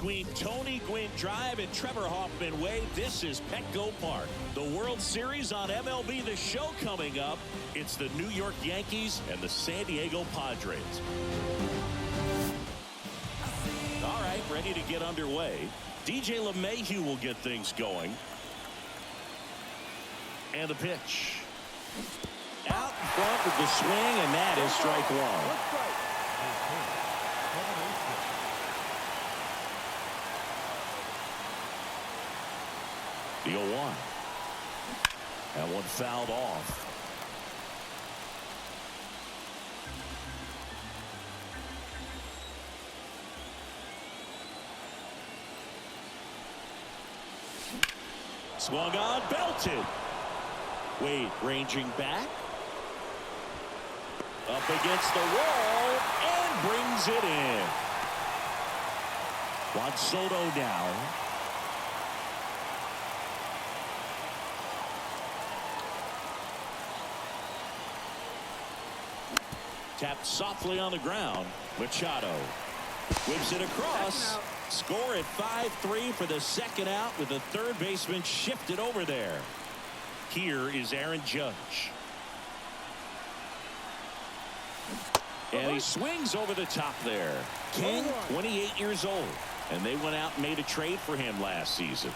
Between Tony Gwynn Drive and Trevor Hoffman Way, this is Petco Park. The World Series on MLB The Show coming up. It's the New York Yankees and the San Diego Padres. All right, ready to get underway. DJ LeMahieu will get things going. And the pitch. Out in front with the swing, and that is strike one. The 0-1. That one fouled off. Swung on, belted. Wade ranging back. Up against the wall and brings it in. Juan Soto now. Tapped softly on the ground. Machado whips it across. Score at 5-3 for the second out with the third baseman shifted over there. Here is Aaron Judge. And he swings over the top there. King, 28 years old. And they went out and made a trade for him last season.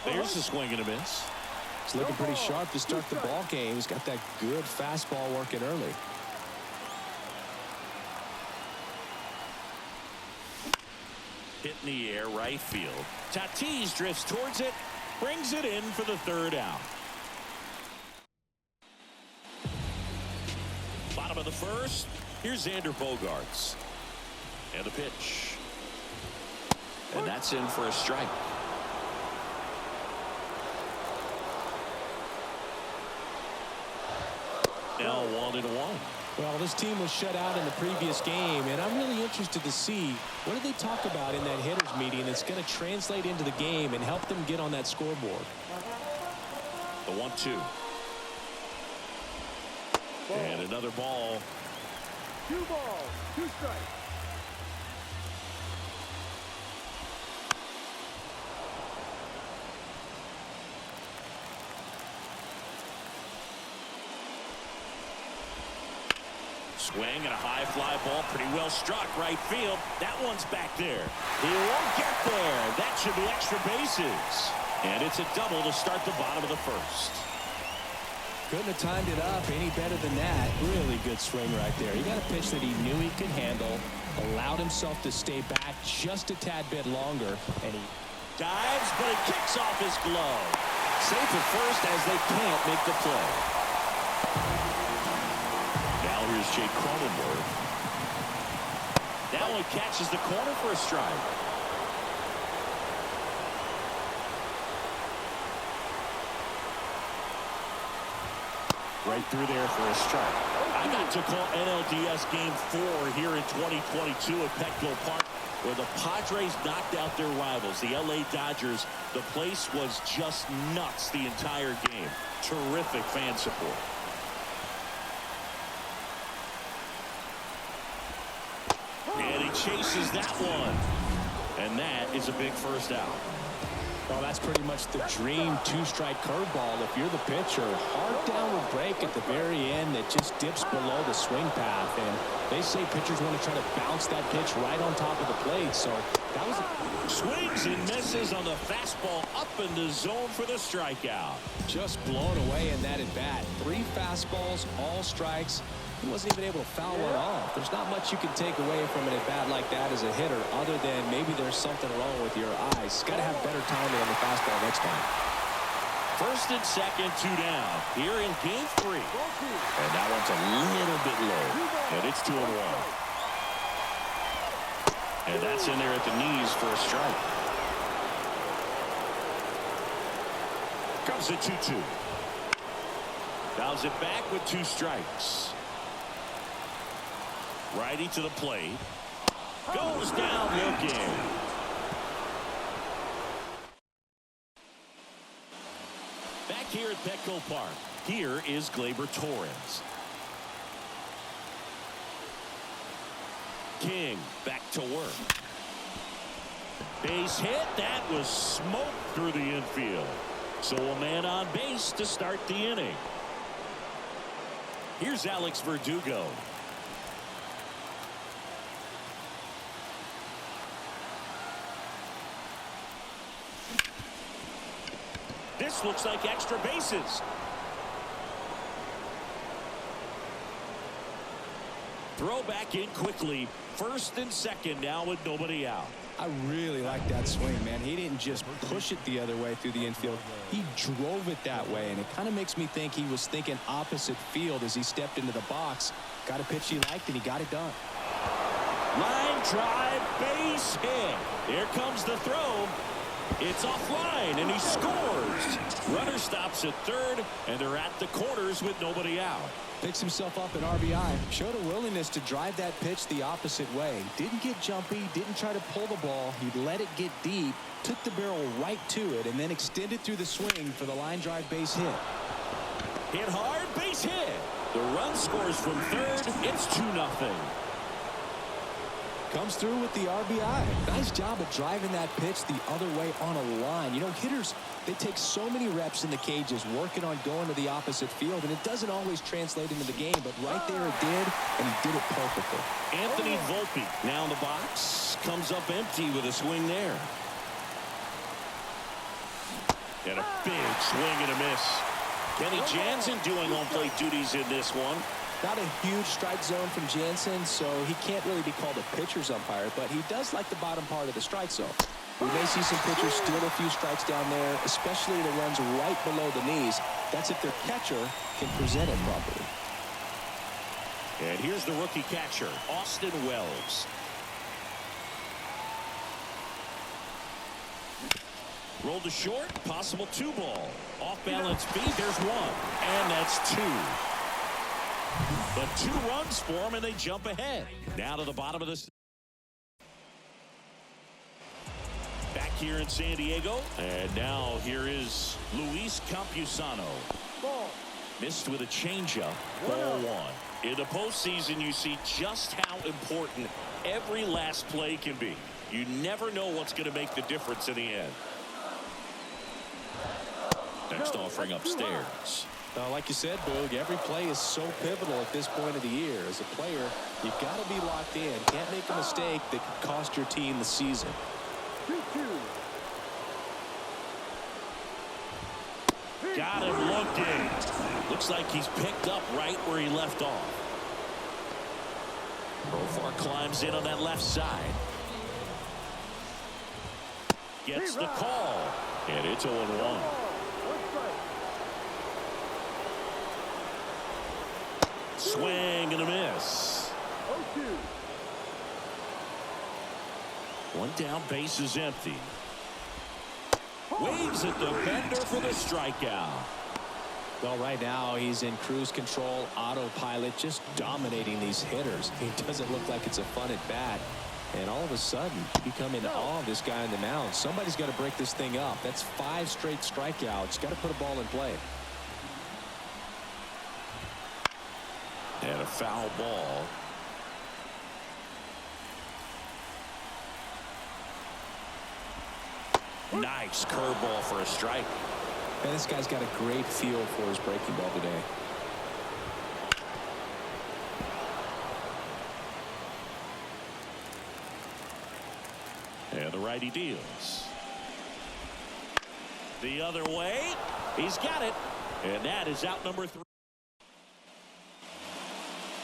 There's a swing and a miss. He's looking pretty sharp to start the ball game. He's got that good fastball working early. Hit in the air, right field. Tatis drifts towards it, brings it in for the third out. Bottom of the first, here's Xander Bogaerts. And the pitch. And that's in for a strike. Now 1-1. Well, this team was shut out in the previous game, and I'm really interested to see what do they talk about in that hitters meeting that's going to translate into the game and help them get on that scoreboard. The 1-2. And another ball. 2 balls, 2 strikes. Swing and a high fly ball, pretty well struck right field. That one's back there. He won't get there. That should be extra bases. And it's a double to start the bottom of the first. Couldn't have timed it up any better than that. Really good swing right there. He got a pitch that he knew he could handle, allowed himself to stay back just a tad bit longer, and he dives, but it kicks off his glove. Safe at first as they can't make the play. Here's Jake Cronenworth. That one catches the corner for a strike. Right through there for a strike. I got to call NLDS Game 4 here in 2022 at Petco Park, where the Padres knocked out their rivals, the LA Dodgers. The place was just nuts the entire game. Terrific fan support. And he chases that one. And that is a big first out. Well, that's pretty much the dream two-strike curveball. If you're the pitcher, hard downward break at the very end that just dips below the swing path. And they say pitchers want to try to bounce that pitch right on top of the plate. So that was swings and misses on the fastball up in the zone for the strikeout. Just blown away in that at bat. 3 fastballs, all strikes. He wasn't even able to foul one off. There's not much you can take away from an at-bat like that as a hitter other than maybe there's something wrong with your eyes. Got to have better timing on the fastball next time. First and second, 2 down here in Game 3. And that one's a little bit low. And it's 2-1. And that's in there at the knees for a strike. Comes the 2-2. Fouls it back with 2 strikes. Righty to the plate. Goes down looking. Back here at Petco Park, here is Gleyber Torres. King back to work. Base hit. That was smoke through the infield. So a man on base to start the inning. Here's Alex Verdugo. This looks like extra bases. Throw back in quickly. First and second now with nobody out. I really like that swing, man. He didn't just push it the other way through the infield. He drove it that way, and it kind of makes me think he was thinking opposite field as he stepped into the box. Got a pitch he liked, and he got it done. Line drive, base hit. Here comes the throw. It's offline, and he scores. Runner stops at third, and they're at the corners with nobody out. Picks himself up an RBI. Showed a willingness to drive that pitch the opposite way. Didn't get jumpy, didn't try to pull the ball. He let it get deep, took the barrel right to it, and then extended through the swing for the line drive base hit. Hit hard, base hit. The run scores from third. It's 2-0. Comes through with the RBI. Nice job of driving that pitch the other way on a line. You know, hitters, they take so many reps in the cages working on going to the opposite field, and it doesn't always translate into the game, but right there it did, and he did it perfectly. Anthony Volpe now in the box. Comes up empty with a swing there. And a big swing and a miss. Kenny Jansen doing on-plate duties in this one. Not a huge strike zone from Jansen, so he can't really be called a pitcher's umpire, but he does like the bottom part of the strike zone. We may see some pitchers steal a few strikes down there, especially the ones right below the knees. That's if their catcher can present it properly. And here's the rookie catcher, Austin Wells. Rolled to short, possible 2-ball. Off balance feed, there's one, and that's 2. But 2 runs for them, and they jump ahead. Now to the bottom of this. Back here in San Diego. And now here is Luis Campusano. Ball. Missed with a changeup. Ball 1. In the postseason, you see just how important every last play can be. You never know what's going to make the difference in the end. Next offering upstairs. Like you said, Boog, every play is so pivotal at this point of the year. As a player, you've got to be locked in. Can't make a mistake that could cost your team the season. 2-2. Got him looking. Looks like he's picked up right where he left off. Profar climbs in on that left side. Gets the call. And it's 0-1. Swing and a miss. 0-2. One down, base is empty. Waves at the bender for the strikeout. Well, right now he's in cruise control, autopilot, just dominating these hitters. He doesn't look like it's a fun at bat. And all of a sudden, you become in awe of this guy on the mound. Somebody's got to break this thing up. That's 5 straight strikeouts. Got to put a ball in play. And a foul ball. Nice curveball for a strike. And this guy's got a great feel for his breaking ball today. And the righty deals. The other way. He's got it. And that is out number 3.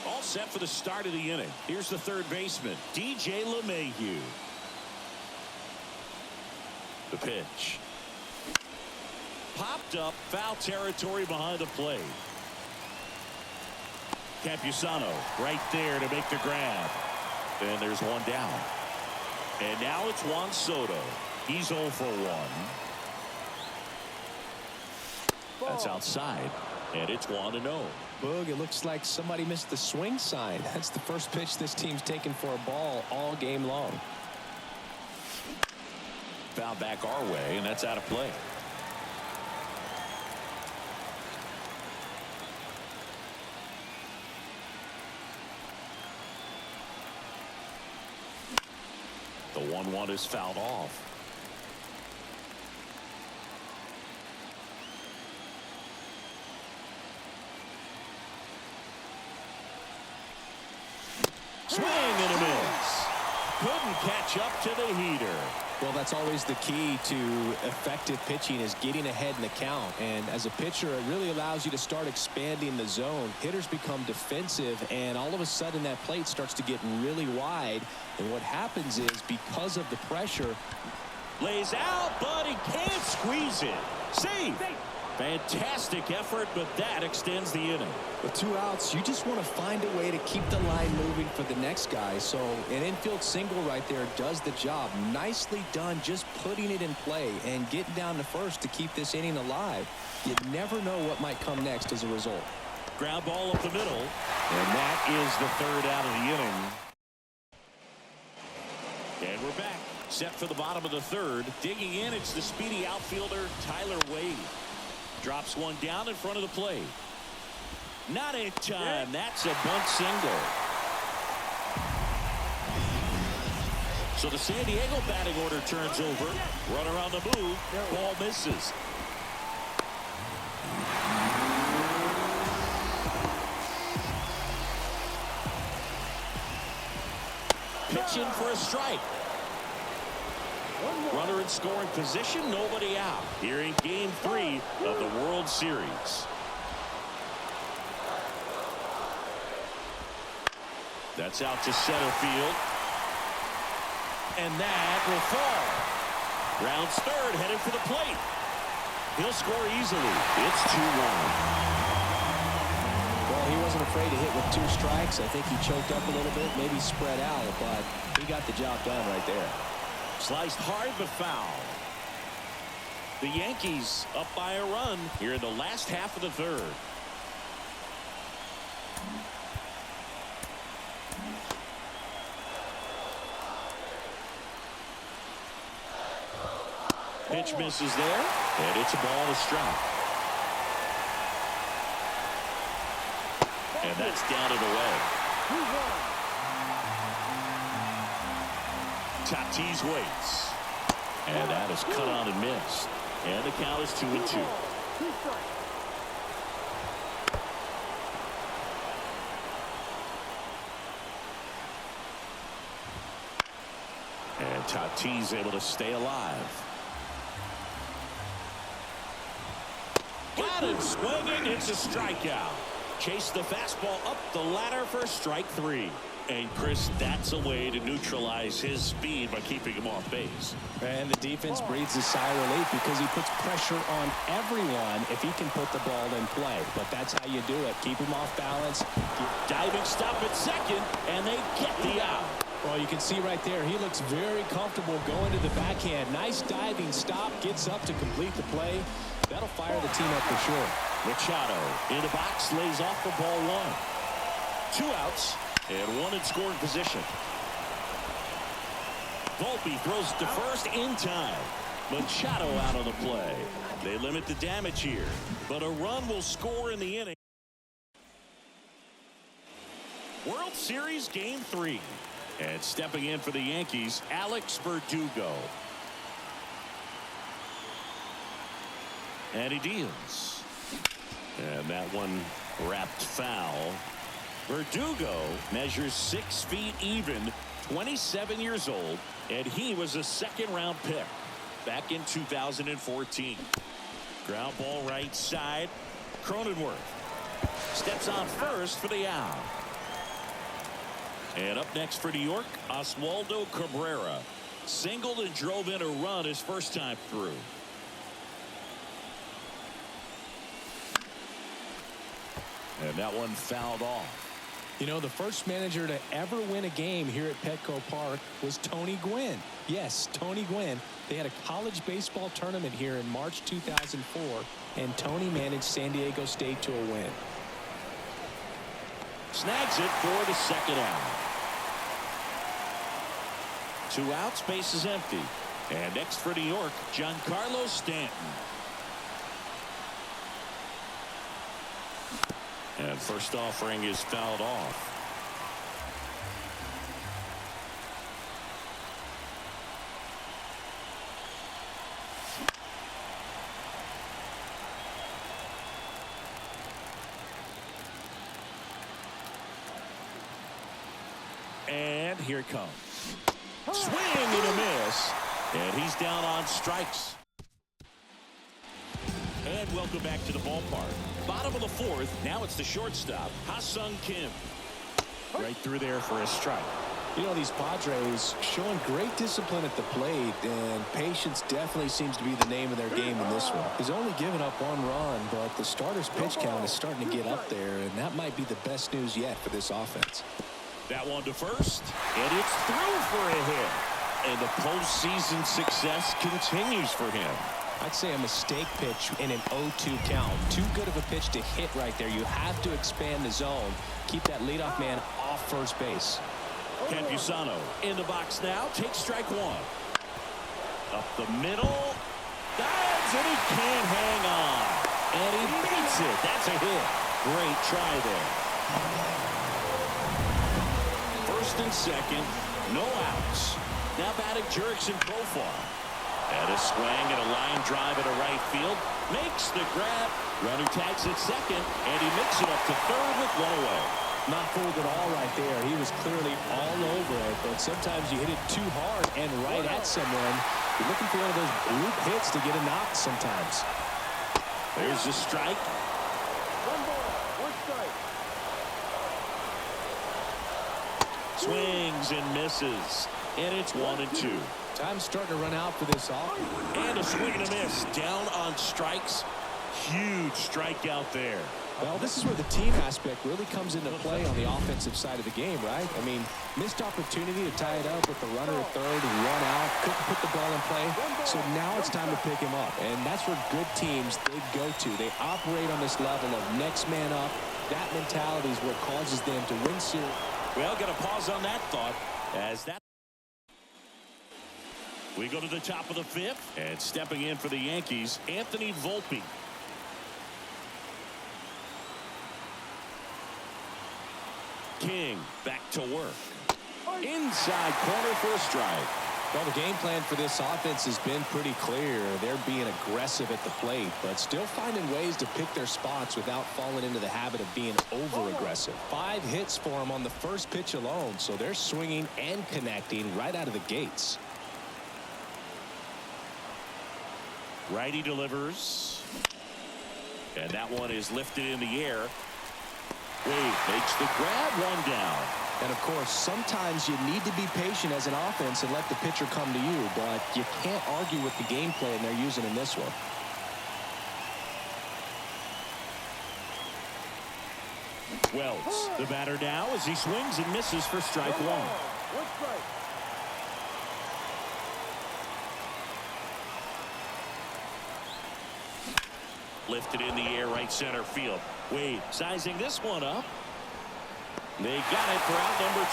All set for the start of the inning. Here's the third baseman, DJ LeMahieu. The pitch. Popped up, foul territory behind the plate. Campusano right there to make the grab. And there's one down. And now it's Juan Soto. He's 0 for 1. That's outside. And it's 1-0. Boog, it looks like somebody missed the swing sign. That's the first pitch this team's taken for a ball all game long. Foul back our way, and that's out of play. The 1-1 is fouled off. Swing and a miss. Couldn't catch up to the heater. Well, that's always the key to effective pitching, is getting ahead in the count. And as a pitcher, it really allows you to start expanding the zone. Hitters become defensive, and all of a sudden that plate starts to get really wide. And what happens is, because of the pressure, lays out, but he can't squeeze it. Save. Fantastic effort, but that extends the inning. with 2 outs, you just want to find a way to keep the line moving for the next guy. So an infield single right there does the job. Nicely done, just putting it in play and getting down to first to keep this inning alive. You never know what might come next as a result. Ground ball up the middle, and that is the 3rd out of the inning. And we're back, set for the bottom of the 3rd. Digging in, it's the speedy outfielder Tyler Wade. Drops one down in front of the plate. Not in time. That's a bunt single. So the San Diego batting order turns over. Runner on the move. Ball misses. Pitching for a strike. Runner in scoring position, nobody out. Here in Game 3 of the World Series. That's out to center field. And that will fall. Rounds third, headed for the plate. He'll score easily. It's 2-1. Well, he wasn't afraid to hit with 2 strikes. I think he choked up a little bit, maybe spread out, but he got the job done right there. Sliced hard but foul. The Yankees up by a run here in the last half of the 3rd. Pitch misses there, and it's a ball and a strike. And that's down and away. Tatis waits. And that is cut on and missed. And the count is 2-2. And Tatis able to stay alive. Got him swinging. It's a strikeout. Chase the fastball up the ladder for strike 3. And Chris, that's a way to neutralize his speed by keeping him off base. And the defense breathes a sigh of relief because he puts pressure on everyone if he can put the ball in play. But that's how you do it. Keep him off balance. Diving stop at second, and they get the out. Well, you can see right there, he looks very comfortable going to the backhand. Nice diving stop, gets up to complete the play. That'll fire the team up for sure. Machado in the box, lays off for ball 1. 2 outs. And 1 in scoring position. Volpe throws it to first in time. Machado out on the play. They limit the damage here, but a run will score in the inning. World Series Game 3. And stepping in for the Yankees, Alex Verdugo. And he deals. And that one wrapped foul. Verdugo measures 6 feet even, 27 years old, and he was a 2nd-round pick back in 2014. Ground ball right side. Cronenworth steps on first for the out. And up next for New York, Oswaldo Cabrera singled and drove in a run his first time through. And that one fouled off. You know, the first manager to ever win a game here at Petco Park was Tony Gwynn. Yes, Tony Gwynn. They had a college baseball tournament here in March 2004, and Tony managed San Diego State to a win. Snags it for the 2nd out. 2 outs, base is empty. And next for New York, Giancarlo Stanton. And first offering is fouled off. here it comes. Swing and a miss. And he's down on strikes. And welcome back to the ballpark. Bottom of the fourth. Now it's the shortstop, Ha-Sung Kim. Right through there for a strike. You know, these Padres showing great discipline at the plate, and patience definitely seems to be the name of their game in this one. He's only given up 1 run, but the starter's pitch count is starting to get up there, and that might be the best news yet for this offense. That one to first, and it's through for a hit. And the postseason success continues for him. I'd say a mistake pitch in an 0-2 count. Too good of a pitch to hit right there. You have to expand the zone. Keep that leadoff man off first base. Campusano in the box now. Takes strike one. Up the middle. Dives, and he can't hang on. And he beats it. That's a hit. Great try there. First and second. No outs. Now batting Jurickson Profar. And a swing and a line drive into right field. Makes the grab. Runner tags at second. And he makes it up to third with one away. Not fooled at all right there. He was clearly all over it, but sometimes you hit it too hard and right at someone. You're looking for one of those bloop hits to get a knock sometimes. There's a strike. 1 ball, 1 strike. Swings and misses. And it's 1-2. Time's starting to run out for this offense. And a swing and a miss. Down on strikes. Huge strikeout there. Well, this is where the team aspect really comes into play on the offensive side of the game, right? I mean, missed opportunity to tie it up with the runner at third, 1 out, couldn't put the ball in play. So now it's time to pick him up. And that's where good teams, they go to. They operate on this level of next man up. That mentality is what causes them to win series. Well, got to pause on that thought as that. We go to the top of the fifth, and stepping in for the Yankees, Anthony Volpe. King back to work. Inside corner for a strike. Well, the game plan for this offense has been pretty clear. They're being aggressive at the plate, but still finding ways to pick their spots without falling into the habit of being over-aggressive. 5 hits for them on the first pitch alone, so they're swinging and connecting right out of the gates. Righty delivers. And that one is lifted in the air. Wade makes the grab, 1 down. And, of course, sometimes you need to be patient as an offense and let the pitcher come to you, but you can't argue with the game plan they're using in this one. Wells, the batter now as he swings and misses for strike 1. 1 strike. Lifted in the air, right center field. Wade sizing this one up. They got it for out number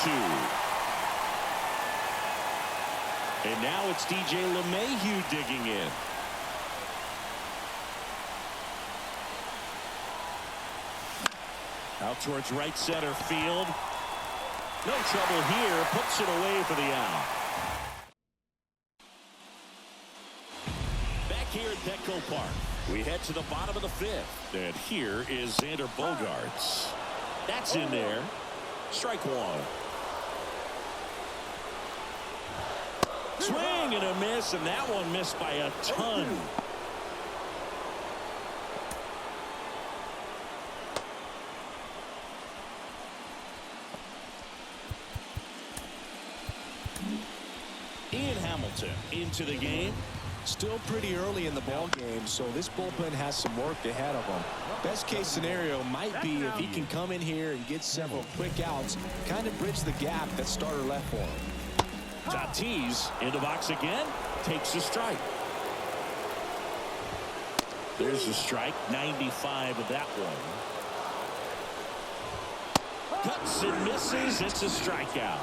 2. And now it's DJ LeMahieu digging in. Out towards right center field. No trouble here. Puts it away for the out. Back here at Petco Park, we head to the bottom of the fifth. And here is Xander Bogaerts. That's in there. Strike 1. Swing and a miss, and that one missed by a ton. Ian Hamilton into the game. Still pretty early in the ball game, so this bullpen has some work ahead of them. Best case scenario might be if he can come in here and get several quick outs, kind of bridge the gap that starter left for him. Tatis in the box again, takes a strike. There's a strike, 95 of that one. Cuts and misses, it's a strikeout.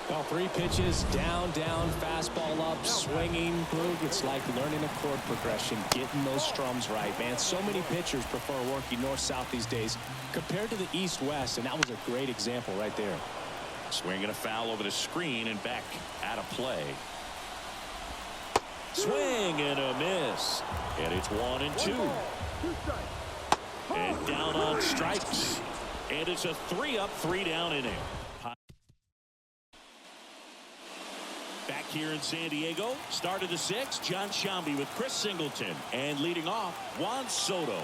Well, 3 pitches, down, fastball up, swinging, boog. It's like learning a chord progression, getting those strums right, man. So many pitchers prefer working north-south these days compared to the east-west, and that was a great example right there. Swinging a foul over the screen and back out of play. Swing and a miss. And it's 1-2. 2 strikes. And down on strikes. And it's a 3-up, 3-down inning. here in San Diego. Start of the sixth, John Shambi with Chris Singleton. And leading off, Juan Soto.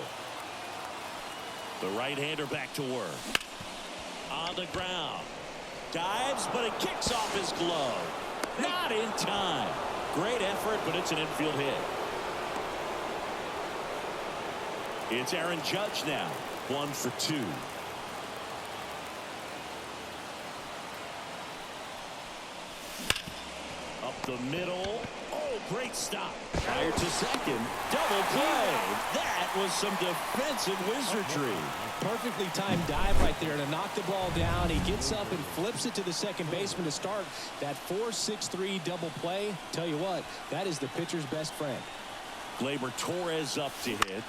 The right-hander back to work. On the ground. Dives, but it kicks off his glove. Not in time. Great effort, but it's an infield hit. It's Aaron Judge now. 1 for 2. Up the middle. Oh, great stop. Fire to second. Double play. That was some defensive wizardry. Perfectly timed dive right there to knock the ball down. He gets up and flips it to the second baseman to start that 4-6-3 double play. Tell you what, that is the pitcher's best friend. Gleyber Torres up to hit.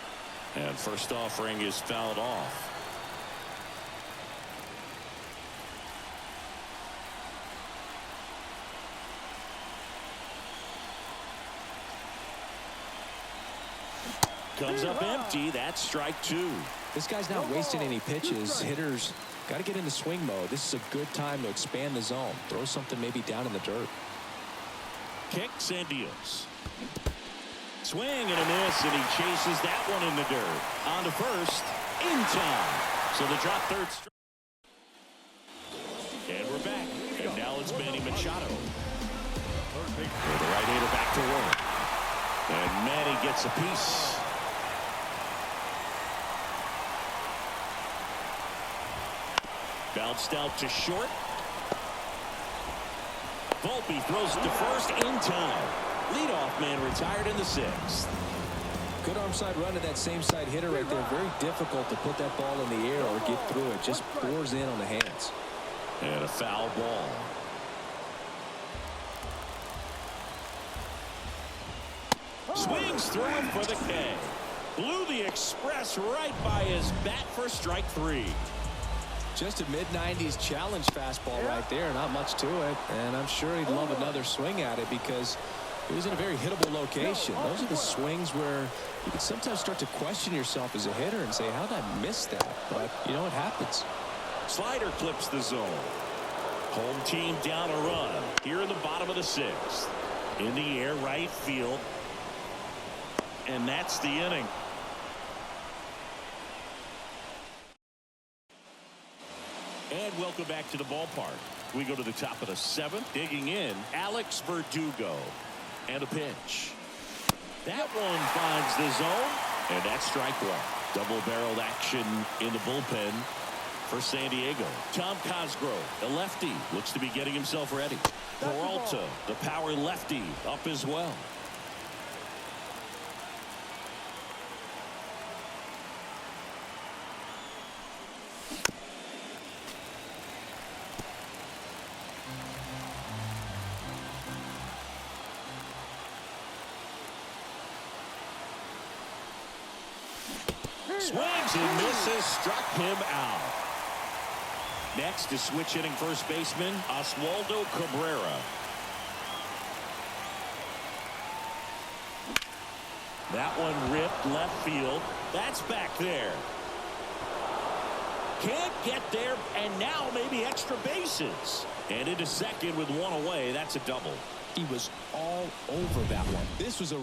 And first offering is fouled off. Comes up empty. That's strike 2. This guy's not wasting any pitches. Hitters got to get into swing mode. This is a good time to expand the zone. Throw something maybe down in the dirt. Kicks and deals. Swing and a miss, and he chases that one in the dirt. On to first, in time. So the drop third strike. And we're back. And now it's Manny Machado. With the right-hander back to work. And Manny gets a piece. Bounced out to short. Volpe throws to first in time. Leadoff man retired in the 6th. Good arm side run to that same side hitter right there. Very difficult to put that ball in the air or get through it. Just pours in on the hands. And a foul ball. Swings through it for the K. Blew the express right by his bat for strike 3. Just a mid-90s challenge fastball right there. Not much to it. And I'm sure he'd love another swing at it because it was in a very hittable location. Those are the swings where you can sometimes start to question yourself as a hitter and say, how did I miss that? But, you know, it happens. Slider clips the zone. Home team down a run here in the bottom of the 6th. In the air, right field. And that's the inning. And welcome back to the ballpark. We go to the top of the 7th. Digging in, Alex Verdugo. And a pitch. That one finds the zone. And that's strike 1. Double-barreled action in the bullpen for San Diego. Tom Cosgrove, the lefty, looks to be getting himself ready. Peralta, the power lefty, up as well. Swings and misses, struck him out. Next to switch hitting first baseman, Oswaldo Cabrera. That one ripped left field. That's back there. Can't get there, and now maybe extra bases. And into second with one away. That's a double. He was all over that one. This was a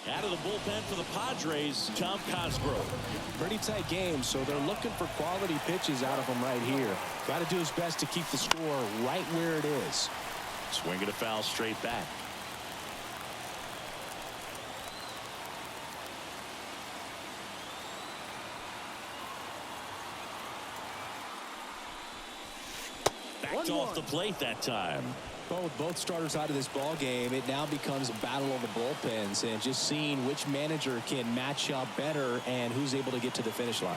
out of the bullpen for the Padres, Tom Cosgrove. Pretty tight game, so they're looking for quality pitches out of him right here. Got to do his best to keep the score right where it is. Swing and a foul straight back. Backed off the plate that time. Well, with both starters out of this ball game, it now becomes a battle of the bullpens and just seeing which manager can match up better and who's able to get to the finish line.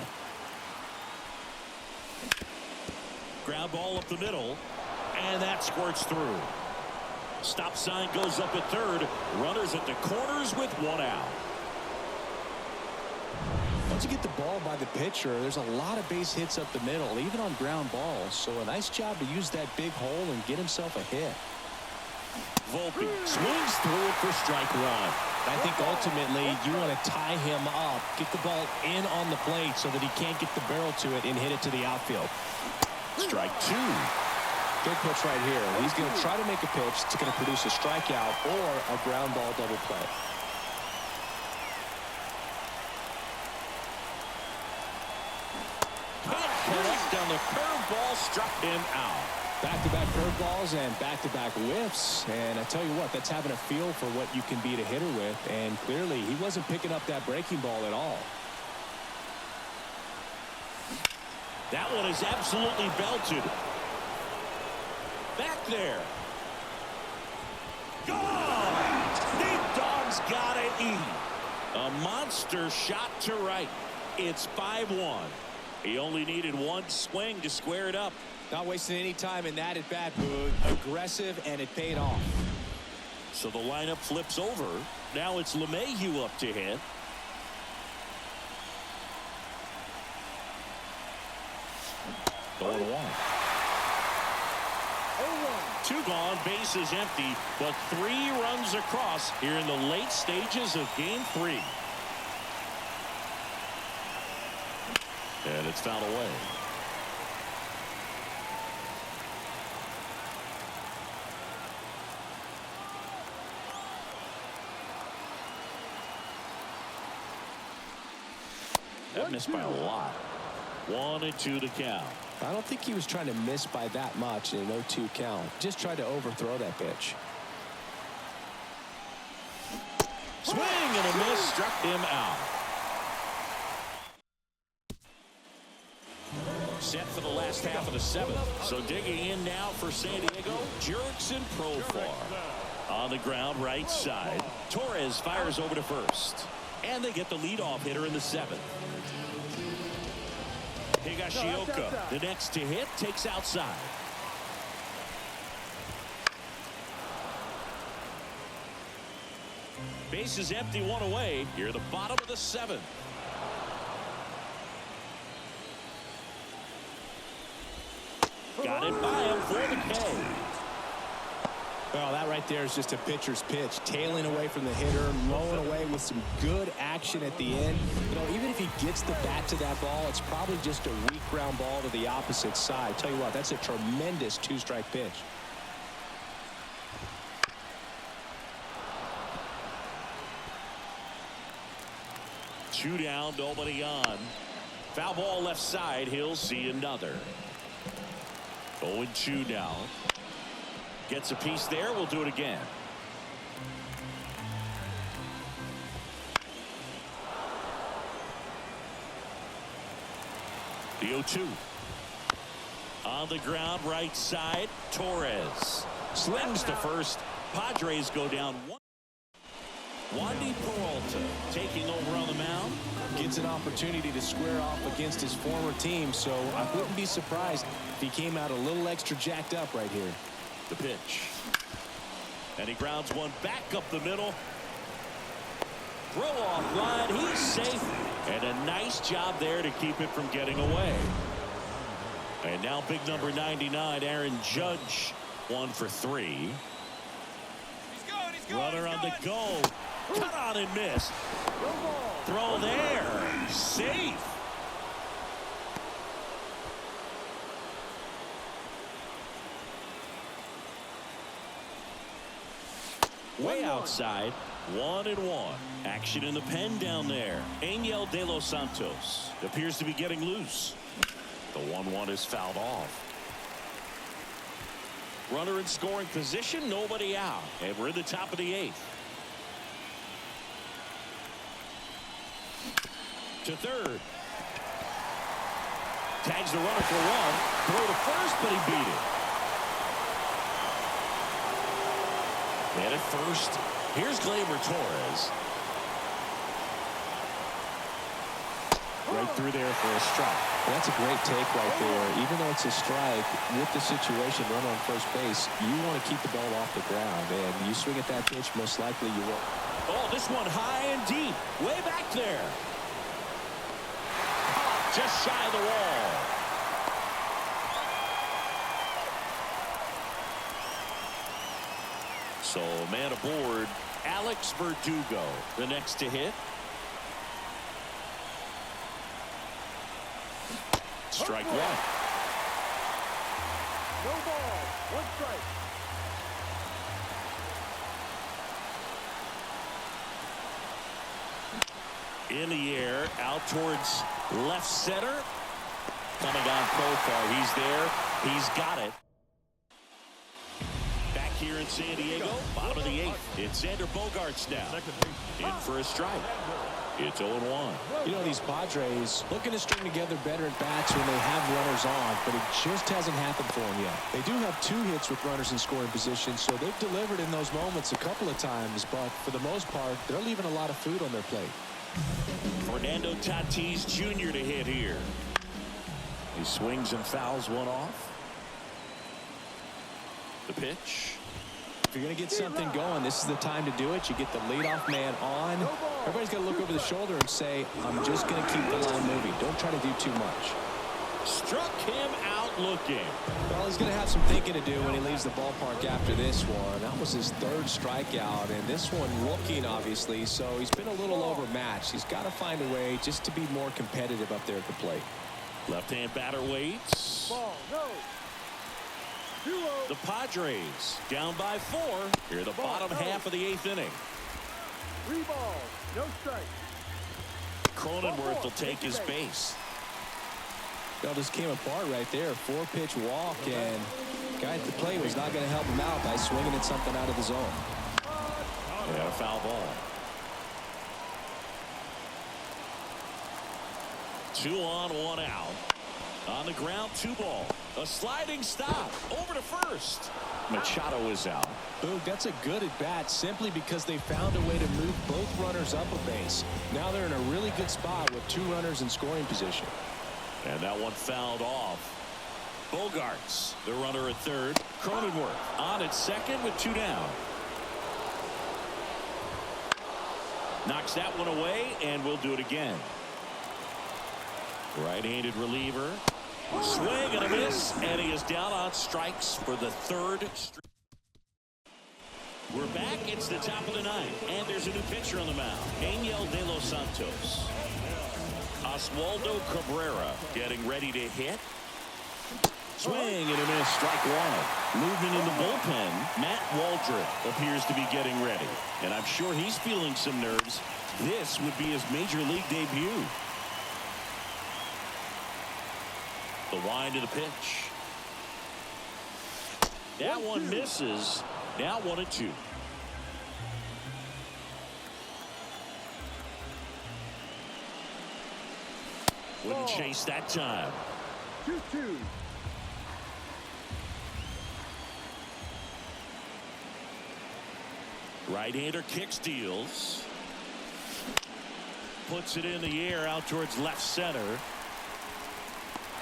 Ground ball up the middle, and that squirts through. Stop sign goes up at third. Runners at the corners with one out. Once you get the ball by the pitcher, there's a lot of base hits up the middle, even on ground balls. So a nice job to use that big hole and get himself a hit. Volpe swings through it for strike 1. I think ultimately you want to tie him up, get the ball in on the plate so that he can't get the barrel to it and hit it to the outfield. Strike 2. Big pitch right here. He's going to try to make a pitch that's going to produce a strikeout or a ground ball double play. Can't connect on the curveball, struck him out. Back-to-back curveballs and back-to-back whiffs. And I tell you what, that's having a feel for what you can beat a hitter with. And clearly, he wasn't picking up that breaking ball at all. That one is absolutely belted. Back there. Gone! Big Dog's gotta eat. A monster shot to right. It's 5-1. He only needed one swing to square it up. Not wasting any time in that at-bat, Boog. Aggressive, and it paid off. So the lineup flips over. Now it's LeMahieu up to hit. Going to one. 0-1. 2 gone, bases empty, but 3 runs across here in the late stages of Game 3. And it's fouled away. That missed by a lot. 1-2 the count. I don't think he was trying to miss by that much in an 0-2 count. Just tried to overthrow that pitch. Swing and a miss, struck him out. Set for the last half of the 7th. So digging in now for San Diego, Jurickson Profar. On the ground, right side. Torres fires over to first. And they get the leadoff hitter in the 7th. Higashioka, the next to hit, takes outside. Base is empty, 1 away. Here at the bottom of the 7th. Got it by him for the K. Well, that right there is just a pitcher's pitch. Tailing away from the hitter, mowing away with some good action at the end. You know, even if he gets the bat to that ball, it's probably just a weak ground ball to the opposite side. Tell you what, that's a tremendous 2-strike pitch. Two down, nobody on. Foul ball left side. He'll see another. 0-2 now. Gets a piece there. We'll do it again. The 0-2. On the ground, right side. Torres slings to first. Padres go down 1. Wandy Peralta taking over on the mound. Gets an opportunity to square off against his former team, so I wouldn't be surprised if he came out a little extra jacked up right here. The pitch. And he grounds one back up the middle. Throw off line. He's safe. And a nice job there to keep it from getting away. And now big number 99, Aaron Judge, 1 for 3. He's going, Runner on the go. Cut on and miss. Throw there. Safe. Way outside. 1-1. Action in the pen down there. Angel De Los Santos appears to be getting loose. The 1-1 is fouled off. Runner in scoring position, nobody out. And we're in the top of the 8th. To third. Tags the runner for 1. Throw to first, but he beat it. And at first, here's Gleyber Torres. Right through there for a strike. Well, that's a great take right there. Even though it's a strike, with the situation, run on first base, you want to keep the ball off the ground. And you swing at that pitch, most likely you will. Oh, this one high and deep. Way back there. Just shy of the wall. So, man aboard, Alex Verdugo, the next to hit. Strike 1. No ball. One strike. In the air, out towards left center. Coming on Profar. He's there. He's got it. Back here in San Diego, bottom of the 8th. It's Xander Bogaerts now. In for a strike. It's 0-1. You know, these Padres looking to string together better at bats when they have runners on, but it just hasn't happened for them yet. They do have 2 hits with runners in scoring position, so they've delivered in those moments a couple of times, but for the most part, they're leaving a lot of food on their plate. Fernando Tatis Jr. to hit here. He swings and fouls one off. The pitch. If you're going to get something going, this is the time to do it. You get the leadoff man on. Everybody's got to look over the shoulder and say, I'm just going to keep the line moving. Don't try to do too much. Struck him out looking. Well, he's going to have some thinking to do when he leaves the ballpark after this one. That was his 3rd strikeout, and this one looking, obviously, so he's been a little overmatched. He's got to find a way just to be more competitive up there at the plate. Left-hand batter waits. Ball, no. 2-0. The Padres down by 4. Here the bottom half of the 8th inning. 3 balls, no strike. Cronenworth will take his base. It all just came apart right there. 4-pitch walk, and guy at the plate was not going to help him out by swinging at something out of the zone. Yeah, a foul ball. 2 on, 1 out. On the ground, 2 ball. A sliding stop over to first. Machado is out. Boog, that's a good at bat simply because they found a way to move both runners up a base. Now they're in a really good spot with 2 runners in scoring position. And that one fouled off. Bogaerts, the runner at 3rd. Cronenworth on at 2nd with 2 down. Knocks that one away, and we'll do it again. Right-handed reliever. Swing and a miss, and he is down on strikes for the 3rd straight. We're back. It's the top of the 9th, and there's a new pitcher on the mound. Angel De Los Santos. Oswaldo Cabrera getting ready to hit. Swing and a miss, strike 1. Movement in the bullpen. Matt Waldrop appears to be getting ready, and I'm sure he's feeling some nerves. This would be his major league debut. The wind of the pitch. That one misses. Now 1-2. Wouldn't chase that time. 2-2. Right-hander kicks, deals. Puts it in the air out towards left center.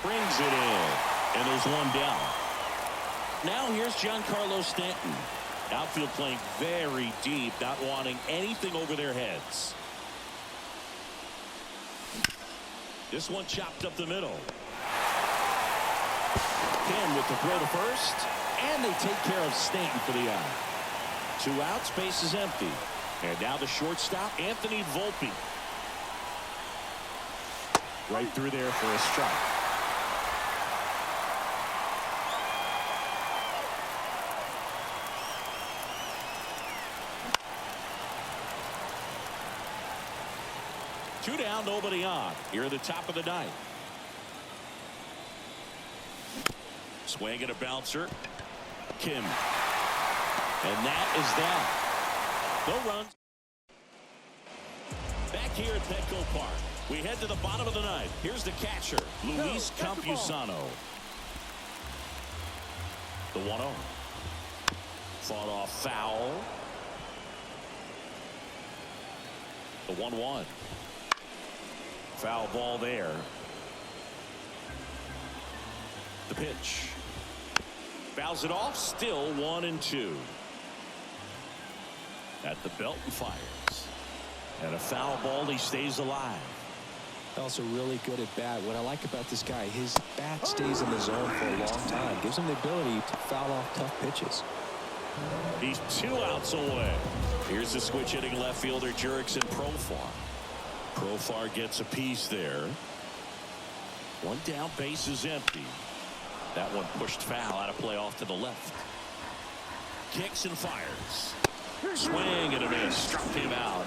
Brings it in. And there's 1 down. Now here's Giancarlo Stanton. Outfield playing very deep, not wanting anything over their heads. This one chopped up the middle. Ken with the throw to first. And they take care of Stanton for the out. 2 outs, base is empty. And now the shortstop, Anthony Volpe. Right through there for a strike. Two down, nobody on. Here at the top of the 9th. Swing and a bouncer. Kim. And that is that. No runs. Back here at Petco Park. We head to the bottom of the 9th. Here's the catcher, Luis Campusano. The 1-0. Fought off foul. The 1-1. Foul ball there. The pitch. Fouls it off. Still 1-2. At the belt and fires. And a foul ball. He stays alive. Also really good at bat. What I like about this guy, his bat stays in the zone for a long time. Gives him the ability to foul off tough pitches. He's 2 outs away. Here's the switch hitting left fielder Jurickson Profar. Profar gets a piece there. 1 down, base is empty. That one pushed foul, out of play off to the left. Kicks and fires. Swing and a miss. Struck him out.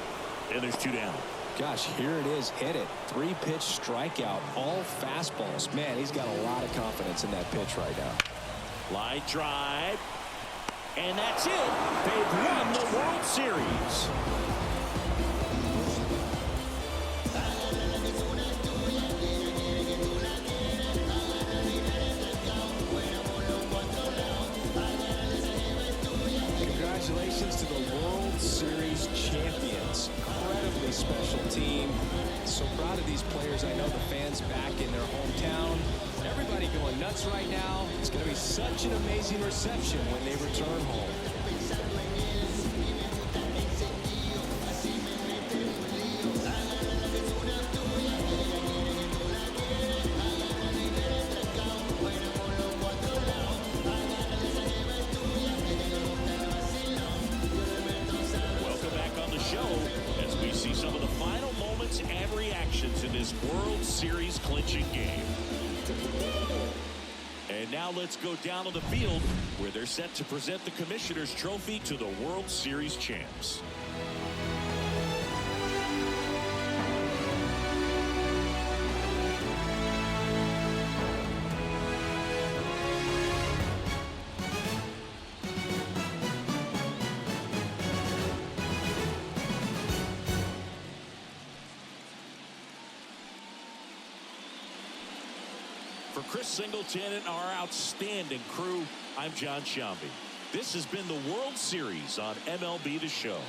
And there's 2 down. Gosh, here it is. Hit it. 3-pitch strikeout. All fastballs. Man, he's got a lot of confidence in that pitch right now. Line drive. And that's it. They've won the World Series. Congratulations to the World Series champions. Incredibly special team. So proud of these players. I know the fans back in their hometown. Everybody going nuts right now. It's going to be such an amazing reception when they return home. As we see some of the final moments and reactions in this World Series clinching game. And now let's go down on the field where they're set to present the Commissioner's Trophy to the World Series champs. For Chris Singleton and our outstanding crew, I'm John Shambi. This has been the World Series on MLB The Show.